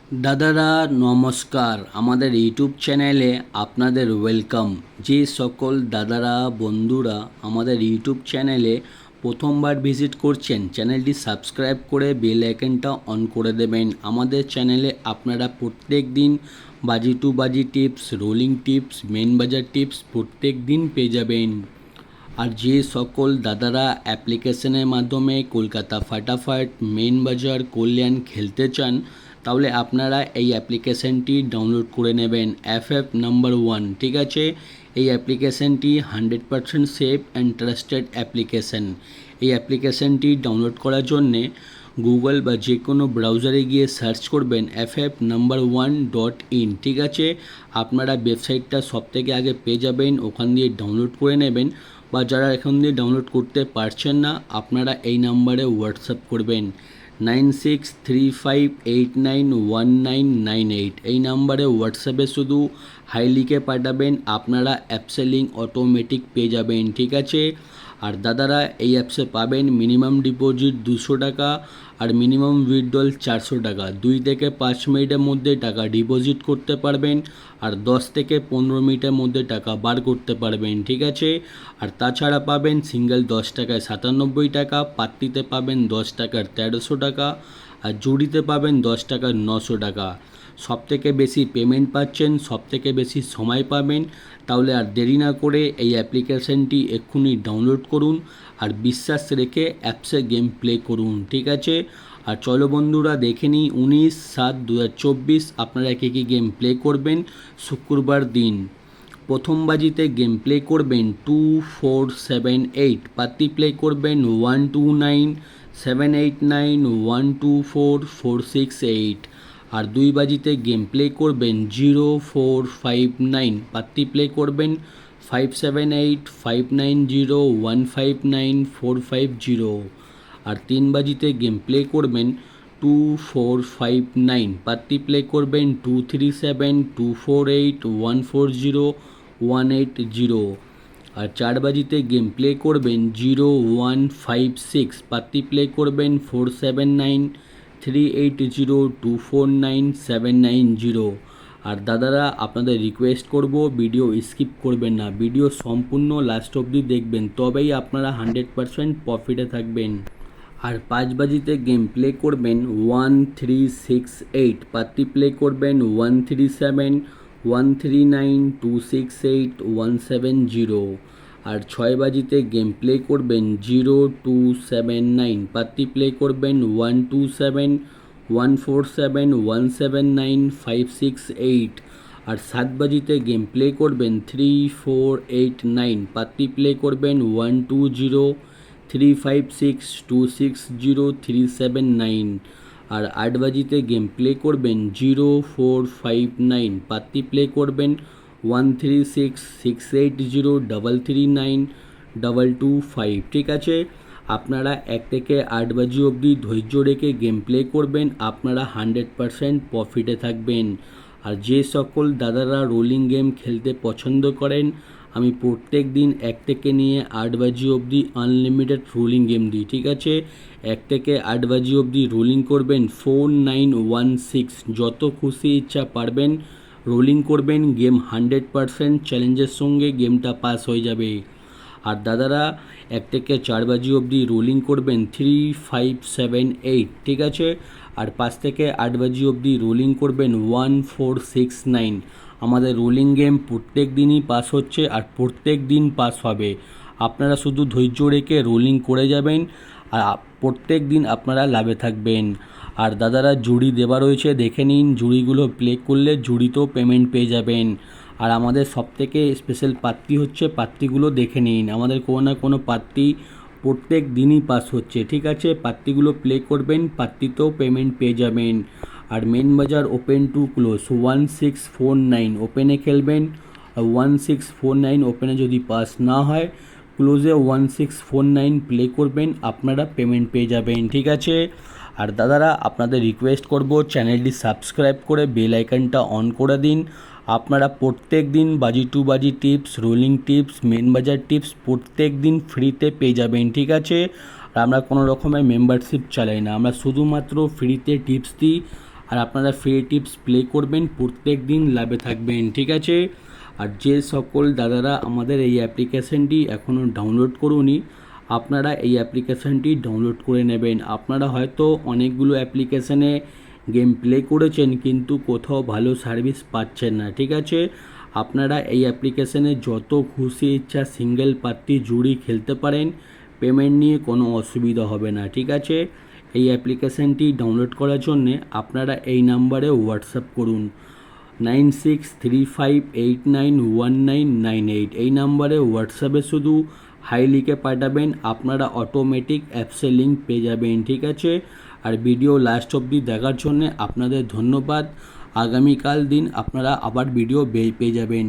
দাদারা নমস্কার, আমাদের ইউটিউব চ্যানেলে আপনাদের ওয়েলকাম। যে সকল দাদারা বন্ধুরা আমাদের ইউটিউব চ্যানেলে প্রথমবার ভিজিট করছেন, চ্যানেলটি সাবস্ক্রাইব করে বেল আইকনটা অন করে দেবেন। আমাদের চ্যানেলে আপনারা প্রত্যেক দিন বাজি টু বাজি টিপস, রোলিং টিপস, মেন বাজার টিপস প্রত্যেক দিন পেয়ে যাবেন। আর যে সকল দাদারা অ্যাপ্লিকেশনের মাধ্যমে কলকাতা ফাটাফাট, মেন বাজার, কল্যাণ খেলতে চান, তাহলে আপনারা এই অ্যাপ্লিকেশানটি ডাউনলোড করে নেবেন। এফএফ নাম্বার 1, ঠিক আছে। এই অ্যাপ্লিকেশানটি 100% সেফ অ্যান্ড ট্রাস্টেড অ্যাপ্লিকেশান। এই অ্যাপ্লিকেশানটি ডাউনলোড করার জন্যে গুগল বা যে কোনো ব্রাউজারে গিয়ে সার্চ করবেন ff1.in, ঠিক আছে। আপনারা ওয়েবসাইটটা সবথেকে আগে পেয়ে যাবেন, ওখান দিয়ে ডাউনলোড করে নেবেন। বা যারা এখন দিয়ে ডাউনলোড করতে পারছেন না, আপনারা এই নাম্বারে হোয়াটসঅ্যাপ করবেন 9635891998। এই নাম্বারে হোয়াটসঅ্যাপে শুধু হাই লিখে পাঠাবেন, আপনারা অ্যাপসে লিঙ্ক অটোমেটিক পেয়ে যাবেন, ঠিক আছে। আর দাদারা এই অ্যাপসে পাবেন মিনিমাম ডিপোজিট 200 টাকা আর মিনিমাম উইথড্রল 400 টাকা। 2 থেকে 5 মিনিটের মধ্যে টাকা ডিপোজিট করতে পারবেন আর 10 থেকে 15 মিনিটের মধ্যে টাকা বার করতে পারবেন, ঠিক আছে। আর তাছাড়া পাবেন সিঙ্গেল 10 টাকায় 97 টাকা, পাত্তিতে পাবেন 10 টাকার 1300 টাকা আর জুড়িতে পাবেন 10 টাকার 900 টাকা। সবথেকে বেশি পেমেন্ট পাচ্ছেন, সবথেকে বেশি সময় পাবেন। তাহলে আর দেরি না করে এই অ্যাপ্লিকেশানটি এক্ষুনি ডাউনলোড করুন আর বিশ্বাস রেখে অ্যাপসে গেম প্লে করুন, ঠিক আছে। আর চলো বন্ধুরা দেখে নিই 19/7/2024 আপনারা কী কী গেম প্লে করবেন শুক্রবার দিন। প্রথম বাজিতে গেম প্লে করবেন 2478, পাত্তি প্লে করবেন 129 789 124 468। আর 2 বাজিতে গেম প্লে করবেন 0459, পাত্তি প্লে করবেন 578 590 159 450। আর 3 বাজিতে গেম প্লে করবেন 2459, পাত্তি প্লে করবেন 237 248 140 180। আর 4 বাজিতে গেম প্লে করবেন 0156, পাত্তি প্লে করবেন 479 380 249 790। আর দাদারা আপনাদের রিকোয়েস্ট করব, ভিডিও স্কিপ করবেন না, ভিডিও সম্পূর্ণ লাস্ট অবধি দেখবেন, তবেই আপনারা 100% প্রফিটে থাকবেন। আর 5 বাজিতে গেম প্লে করবেন 1368, পাত্তি প্লে করবেন 137 139 268 170। আর 6 বাজিতে গেম প্লে করবেন 0279, পাত্তি প্লে করবেন 127 147 179 568। আর 7 বাজিতে গেম প্লে করবেন 3489, পাত্তি প্লে করবেন 120 356 260 379। আর 8 বাজিতে গেম প্লে করবেন 0459, পাত্তি প্লে করবেন 136 680 339 225, ঠিক আছে। আপনারা 1 থেকে 8 বাজি অবধি ধৈর্য রেখে গেম প্লে করবেন, আপনারা 100% প্রফিটে থাকবেন। আর যে সকল দাদারা রোলিং গেম খেলতে পছন্দ করেন, আমি প্রত্যেক দিন 1 থেকে নিয়ে 8 বাজি অবধি আনলিমিটেড রোলিং গেম দিই, ঠিক আছে। 1 থেকে 8 বাজি অবধি রোলিং করবেন 4916, যত খুশি ইচ্ছা পারবেন রোলিং করবেন, গেম 100% চ্যালেঞ্জের সঙ্গে গেমটা পাস হয়ে যাবে। আর দাদারা 1 থেকে 4 বাজি অবধি রোলিং করবেন 3578, ঠিক আছে। আর 5 থেকে 8 বাজি অবধি রোলিং করবেন 1469। আমাদের রোলিং গেম প্রত্যেক দিনই পাস হচ্ছে আর প্রত্যেক দিন পাস হবে। আপনারা শুধু ধৈর্য রেখে রোলিং করে যাবেন আর প্রত্যেক দিন আপনারা লাভে থাকবেন। আর দাদারা জুড়ি দেওয়া রয়েছে, দেখে নিন, জুড়িগুলো প্লে করলে জুড়িতেও পেমেন্ট পেয়ে যাবেন। আর আমাদের সবথেকে স্পেশাল পাত্তি হচ্ছে, পাত্তিগুলো দেখে নিন, আমাদের কোনো না কোনো পাত্তি প্রত্যেক দিনই পাস হচ্ছে, ঠিক আছে। পাত্তিগুলো প্লে করবেন, পাত্তিতেও পেমেন্ট পেয়ে যাবেন। আর মেন বাজার ওপেন টু ক্লোজ 1649, ওপেনে খেলবেন, 1649 ওপেনে যদি পাস না হয়, ক্লোজে 1649 প্লে করবেন, আপনারা পেমেন্ট পেয়ে যাবেন, ঠিক আছে। আর দাদারা আপনাদের রিকোয়েস্ট করব, চ্যানেলটি সাবস্ক্রাইব করে বেল আইকনটা অন করে দিন। আপনারা প্রত্যেক দিন বাজি টু বাজি টিপস, রোলিং টিপস, মেন বাজার টিপস প্রত্যেক দিন ফ্রিতে পেয়ে যাবেন, ঠিক আছে। আর আমরা কোনো রকমের মেম্বারশিপ চালাই না, আমরা শুধুমাত্র ফ্রিতে টিপস দিই। আর আপনারা ফ্রি টিপস প্লে করবেন, প্রত্যেক দিন লাভে থাকবেন, ঠিক আছে। আর যে সকল দাদারা আমাদের এই অ্যাপ্লিকেশানটি এখনও ডাউনলোড করুনি, আপনারা এই অ্যাপ্লিকেশানটি ডাউনলোড করে নেবেন। আপনারা হয়তো অনেকগুলো অ্যাপ্লিকেশানে গেম প্লে করেছেন কিন্তু কোথাও ভালো সার্ভিস পাচ্ছেন না, ঠিক আছে। আপনারা এই অ্যাপ্লিকেশানে যত খুশি ইচ্ছা সিঙ্গেল পার্টি জুড়ি খেলতে পারেন, পেমেন্ট নিয়ে কোনো অসুবিধা হবে না, ঠিক আছে। এই অ্যাপ্লিকেশানটি ডাউনলোড করার জন্যে আপনারা এই নাম্বারে হোয়াটসঅ্যাপ করুন 9635891998। এই নাম্বারে হোয়াটসঅ্যাপে শুধু হাই লিখে পাঠাবেন, আপনারা অটোমেটিক অ্যাপসের লিঙ্ক পেয়ে যাবেন, ঠিক আছে। আর ভিডিও লাস্ট অবধি দেখার জন্যে আপনাদের ধন্যবাদ। আগামীকাল দিন আপনারা আবার ভিডিও পেয়ে যাবেন।